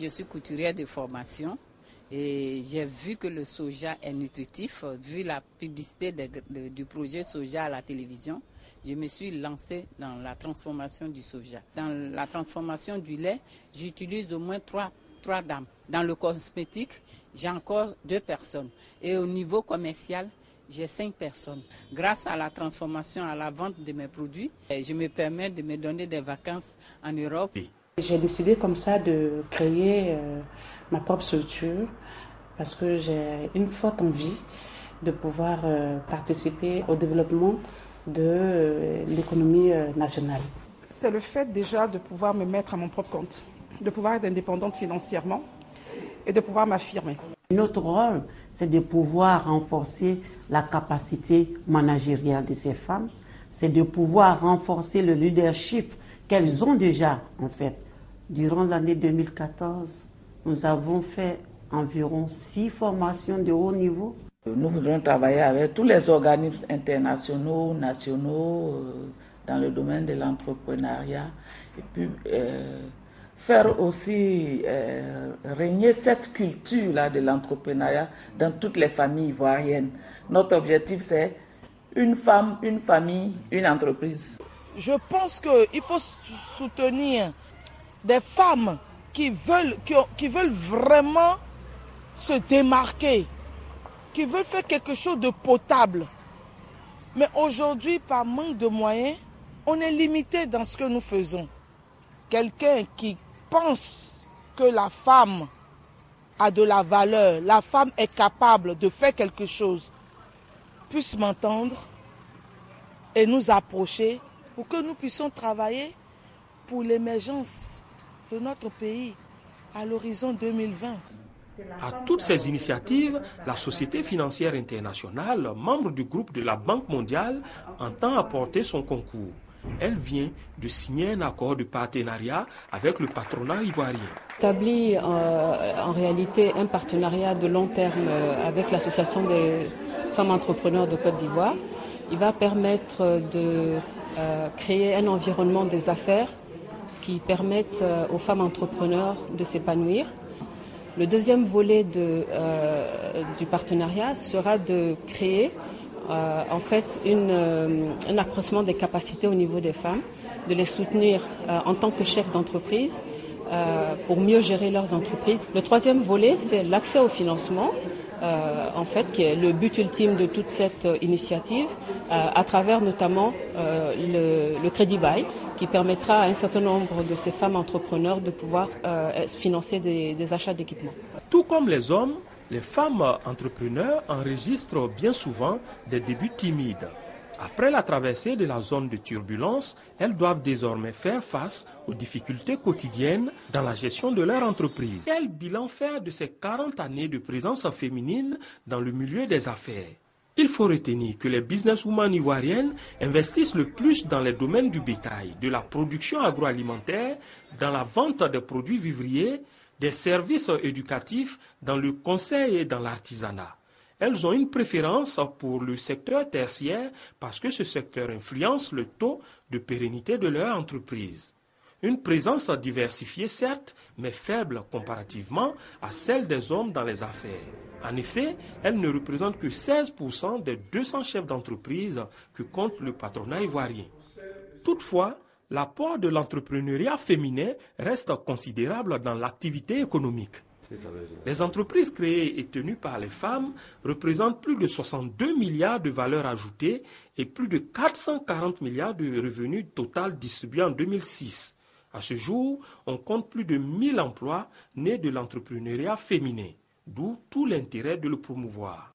je suis couturière de formation et j'ai vu que le soja est nutritif, vu la publicité du projet soja à la télévision. Je me suis lancée dans la transformation du soja. Dans la transformation du lait, j'utilise au moins trois dames. Dans le cosmétique, j'ai encore 2 personnes. Et au niveau commercial, j'ai 5 personnes. Grâce à la transformation, à la vente de mes produits, je me permets de me donner des vacances en Europe. J'ai décidé comme ça de créer ma propre structure parce que j'ai une forte envie de pouvoir participer au développement de l'économie nationale. C'est le fait déjà de pouvoir me mettre à mon propre compte, de pouvoir être indépendante financièrement et de pouvoir m'affirmer. Notre rôle, c'est de pouvoir renforcer la capacité managériale de ces femmes, c'est de pouvoir renforcer le leadership qu'elles ont déjà en fait. Durant l'année 2014, nous avons fait environ 6 formations de haut niveau. Nous voudrons travailler avec tous les organismes internationaux, nationaux, dans le domaine de l'entrepreneuriat et puis faire aussi régner cette culture-là de l'entrepreneuriat dans toutes les familles ivoiriennes. Notre objectif, c'est une femme, une famille, une entreprise. Je pense qu'il faut soutenir des femmes qui veulent vraiment se démarquer, qui veulent faire quelque chose de potable. Mais aujourd'hui, par manque de moyens, on est limité dans ce que nous faisons. Quelqu'un qui pense que la femme a de la valeur, la femme est capable de faire quelque chose, puisse m'entendre et nous approcher pour que nous puissions travailler pour l'émergence de notre pays à l'horizon 2020. À toutes ces initiatives, la Société financière internationale, membre du groupe de la Banque mondiale, entend apporter son concours. Elle vient de signer un accord de partenariat avec le patronat ivoirien. Établi en réalité un partenariat de long terme avec l'Association des femmes entrepreneurs de Côte d'Ivoire. Il va permettre de créer un environnement des affaires qui permettent aux femmes entrepreneurs de s'épanouir. Le deuxième volet du partenariat sera de créer en fait un accroissement des capacités au niveau des femmes, de les soutenir en tant que chefs d'entreprise pour mieux gérer leurs entreprises. Le troisième volet, c'est l'accès au financement, en fait, qui est le but ultime de toute cette initiative, à travers notamment le Crédit Bail, qui permettra à un certain nombre de ces femmes entrepreneurs de pouvoir financer des achats d'équipements. Tout comme les hommes, les femmes entrepreneurs enregistrent bien souvent des débuts timides. Après la traversée de la zone de turbulence, elles doivent désormais faire face aux difficultés quotidiennes dans la gestion de leur entreprise. Quel bilan faire de ces 40 années de présence féminine dans le milieu des affaires? Il faut retenir que les businesswomen ivoiriennes investissent le plus dans les domaines du bétail, de la production agroalimentaire, dans la vente des produits vivriers, des services éducatifs, dans le conseil et dans l'artisanat. Elles ont une préférence pour le secteur tertiaire parce que ce secteur influence le taux de pérennité de leur entreprise. Une présence diversifiée certes, mais faible comparativement à celle des hommes dans les affaires. En effet, elles ne représentent que 16% des 200 chefs d'entreprise que compte le patronat ivoirien. Toutefois, l'apport de l'entrepreneuriat féminin reste considérable dans l'activité économique. Les entreprises créées et tenues par les femmes représentent plus de 62 milliards de valeur ajoutée et plus de 440 milliards de revenus total distribués en 2006. À ce jour, on compte plus de 1000 emplois nés de l'entrepreneuriat féminin, d'où tout l'intérêt de le promouvoir.